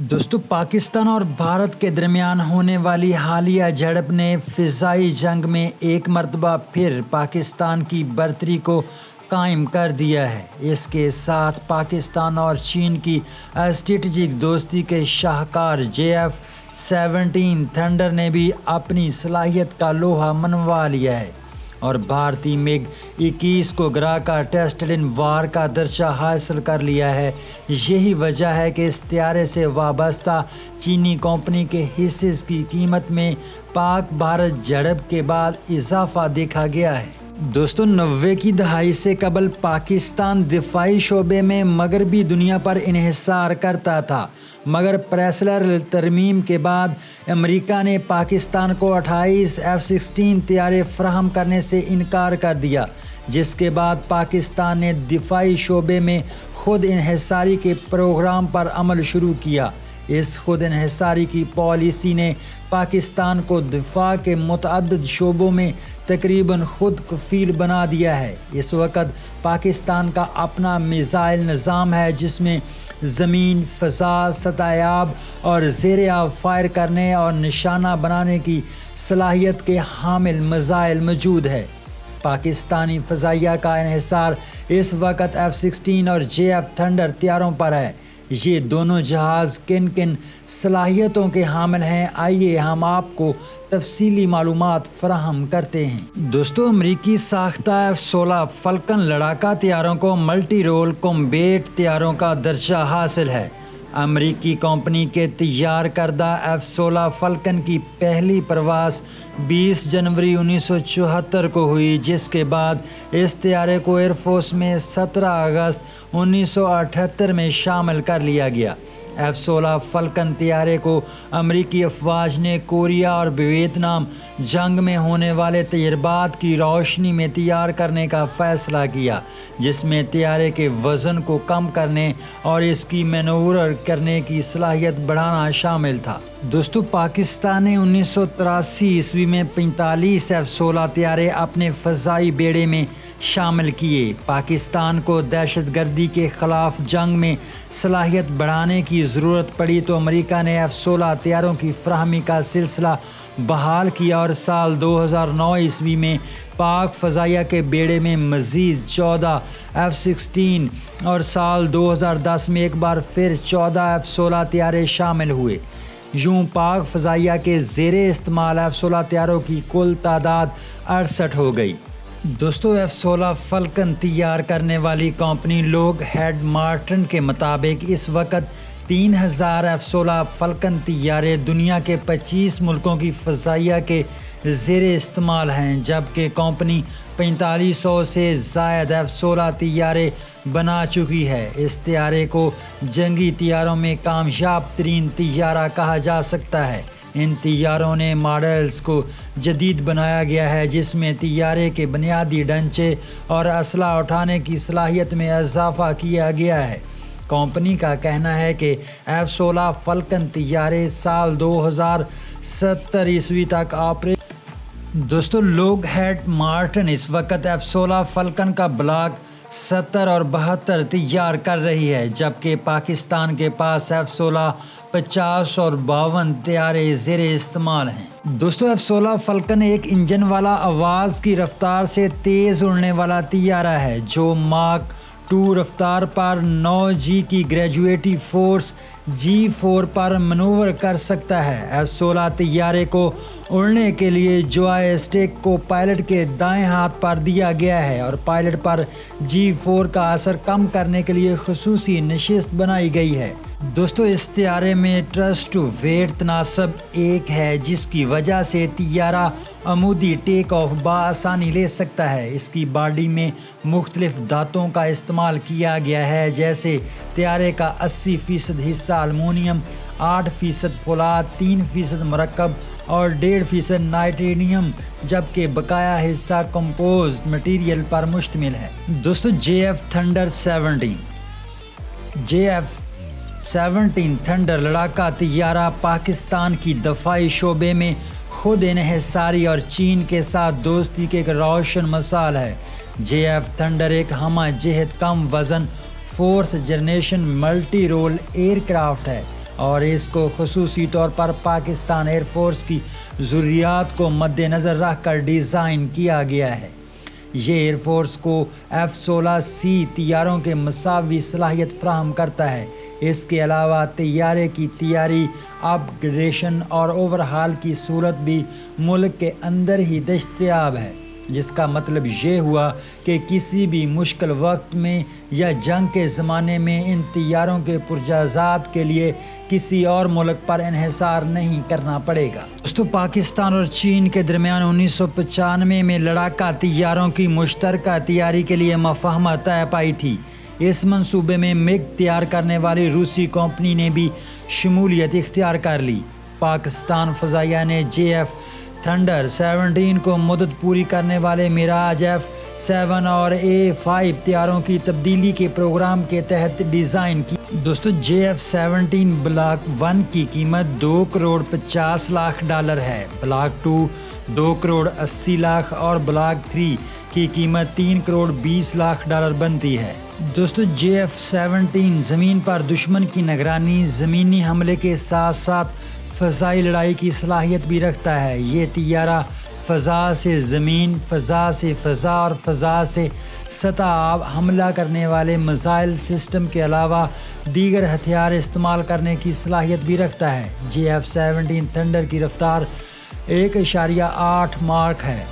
दोस्तों, पाकिस्तान और भारत के दरमियान होने वाली हालिया झड़प ने फ़िज़ाई जंग में एक मरतबा फिर पाकिस्तान की बरतरी को कायम कर दिया है। इसके साथ पाकिस्तान और चीन की स्ट्रेटजिक दोस्ती के शाहकार JF-17 थंडर ने भी अपनी सलाहियत का लोहा मनवा लिया है और भारतीय मिग 21 को गिरा कर टेस्ट इन वार का दर्जा हासिल कर लिया है। यही वजह है कि इस त्यारे से वाबस्ता चीनी कंपनी के हिस्से की कीमत में पाक भारत झड़प के बाद इजाफा देखा गया है। दोस्तों, 90 की दहाई से कबल पाकिस्तान दिफाई शोबे में मगरबी दुनिया पर इन्हिसार करता था, मगर प्रेसलर तरमीम के बाद अमेरिका ने पाकिस्तान को 28 F-16 तैयारे फराहम करने से इनकार कर दिया, जिसके बाद पाकिस्तान ने दिफाई शोबे में खुद इन्हिसारी के प्रोग्राम पर अमल शुरू किया। इस खुद इन्हिसारी की पॉलिसी ने पाकिस्तान को दिफा के मुतअद्दिद शोबों में तकरीबन खुद कफील बना दिया है। इस वक्त पाकिस्तान का अपना मिसाइल निज़ाम है, जिसमें ज़मीन, फ़ज़ा, सतहयाब और ज़ेर-आब फायर करने और निशाना बनाने की सलाहियत के हामिल मिसाइल मौजूद है। पाकिस्तानी फ़ज़ाइया का इन्हिसार इस वक्त F-16 और JF थंडर तैयारों पर है। ये दोनों जहाज़ किन किन सलाहियतों के हामिल हैं, आइए हम आपको तफसीली मालूमात फराहम करते हैं। दोस्तों, अमरीकी साख्ता F-16 फ़ल्कन लड़ाका तैयारों को मल्टी रोल कॉम्बैट तैयारों का दर्जा हासिल है। अमरीकी कंपनी के तैयार करदा F-16 फ़ल्कन की पहली परवाज़ 20 जनवरी 1974 को हुई, जिसके बाद इस तैयारे को एयरफोर्स में 17 अगस्त 1978 में शामिल कर लिया गया। F-16 फ़ल्कन तैयारे को अमरीकी अफवाज ने कोरिया और वियतनाम जंग में होने वाले तजर्बात की रोशनी में तैयार करने का फ़ैसला किया, जिसमें तैयारे के वज़न को कम करने और इसकी मैनूवर करने की सलाहियत बढ़ाना शामिल था। दोस्तों, पाकिस्तान ने 1983 ईस्वी में 45 F-16 तैयारे अपने फ़ज़ाई बेड़े में शामिल किए। पाकिस्तान को दहशतगर्दी के ख़िलाफ़ जंग में सलाहियत बढ़ाने की ज़रूरत पड़ी तो अमेरिका ने F-16 तैयारों की फराहमी का सिलसिला बहाल किया और साल 2009 ईस्वी में पाक फ़ज़ाइया के बेड़े में मज़ीद 14 F-16 और साल 2010 में एक बार फिर 14 F-16 तैयारे शामिल हुए। यूँ पाक फ़ज़ाइया के ज़ेरे इस्तेमाल F-16 तैयारों की कुल तादाद 68 हो गई। दोस्तों, F-16 फ़ल्कन तैयार करने वाली कंपनी लॉकहीड मार्टिन के मुताबिक इस वक्त 3000 F-16 फ़ल्कन तैयारे दुनिया के 25 मुल्कों की फ़ज़ाइया के ज़ेरे इस्तेमाल हैं, जबकि कंपनी 4500 से ज़ायद F-16 तैयारे बना चुकी है। इस तैयारे को जंगी तैयारों में कामयाब तरीन तैयारा कहा जा सकता है। इन तैयारों ने मॉडल्स को जदीद बनाया गया है, जिसमें तैयारे के बुनियादी ढांचे और असला उठाने की सलाहियत में इजाफा किया गया है। कंपनी का कहना है कि F-16 फ़ल्कन तैयारे साल 2070 ईस्वी तक दोस्तों, लॉकहीड मार्टिन इस वक्त F-16 फ़ल्कन का ब्लॉक 70 और 72 तैयार कर रही है, जबकि पाकिस्तान के पास F-16 50 और 52 तैयारे ज़ेरे इस्तेमाल हैं। दोस्तों, F-16 फ़ल्कन एक इंजन वाला आवाज़ की रफ्तार से तेज़ उड़ने वाला तैयारा है, जो माक 2 रफ्तार पर 9G की ग्रेजुएटिव फोर्स G4 पर मनूवर कर सकता है। F-16 तैयारे को उड़ने के लिए जॉयस्टिक को पायलट के दाएं हाथ पर दिया गया है और पायलट पर G4 का असर कम करने के लिए खुसूसी नशिस्त बनाई गई है। दोस्तों, इस तैयारे में ट्रस्ट टू वेट तनासब एक है, जिसकी वजह से तैयारा अमूदी टेक ऑफ बआसानी ले सकता है। इसकी बॉडी में मुख्तलिफ धातुओं का इस्तेमाल किया गया है, जैसे तैयारे का 80% हिस्सा अलमुनियम, 8% फौलाद, 3% मरकब और 1.5% नाइट्रेनियम, जबकि बकाया हिस्सा कंपोज्ड मटेरियल पर मुश्तमिल है। दोस्तों, JF-17 थंडर लड़ाका तैयारा पाकिस्तान की दफाई शोबे में खुद इन्हिसारी और चीन के साथ दोस्ती के एक रोशन मिसाल है। JF थंडर एक हमा जहत कम वज़न 4th generation multi role aircraft है اور اس کو خصوصی طور پر پاکستان ایئر فورس کی ضروریات کو مد نظر رکھ کر ڈیزائن کیا گیا ہے۔ یہ ایئر فورس کو F-16C طیاروں کے مساوی صلاحیت فراہم کرتا ہے۔ اس کے علاوہ طیارے کی تیاری، اپ گریڈیشن اور اوورہال کی صورت بھی ملک کے اندر ہی دستیاب ہے، جس کا مطلب یہ ہوا کہ کسی بھی مشکل وقت میں یا جنگ کے زمانے میں ان طیاروں کے پرزات کے لیے کسی اور ملک پر انحصار نہیں کرنا پڑے گا۔ دوستو، پاکستان اور چین کے درمیان 1995 میں لڑاکا طیاروں کی مشترکہ تیاری کے لیے مفاہمت طے پائی تھی۔ اس منصوبے میں MiG تیار کرنے والی روسی کمپنی نے بھی شمولیت اختیار کر لی۔ پاکستان فضائیہ نے JF تھنڈر 17 کو مدت پوری کرنے والے میراج F-7 اور A-5 طیاروں کی تبدیلی کے پروگرام کے تحت ڈیزائن کی۔ دوستو، JF-17 بلاک 1 کی قیمت $2,50,00,000 ہے، بلاک 2 $2,80,00,000 اور بلاک 3 کی قیمت $3,20,00,000 بنتی ہے۔ دوستو، JF-17 زمین پر دشمن کی نگرانی، زمینی حملے کے ساتھ ساتھ فضائی لڑائی کی صلاحیت بھی رکھتا ہے۔ یہ طیارہ فضا سے زمین، فضا سے فضا اور فضا سے سطح آب حملہ کرنے والے میزائل سسٹم کے علاوہ دیگر ہتھیار استعمال کرنے کی صلاحیت بھی رکھتا ہے۔ JF-17 تھنڈر کی رفتار 1.8 ماک ہے۔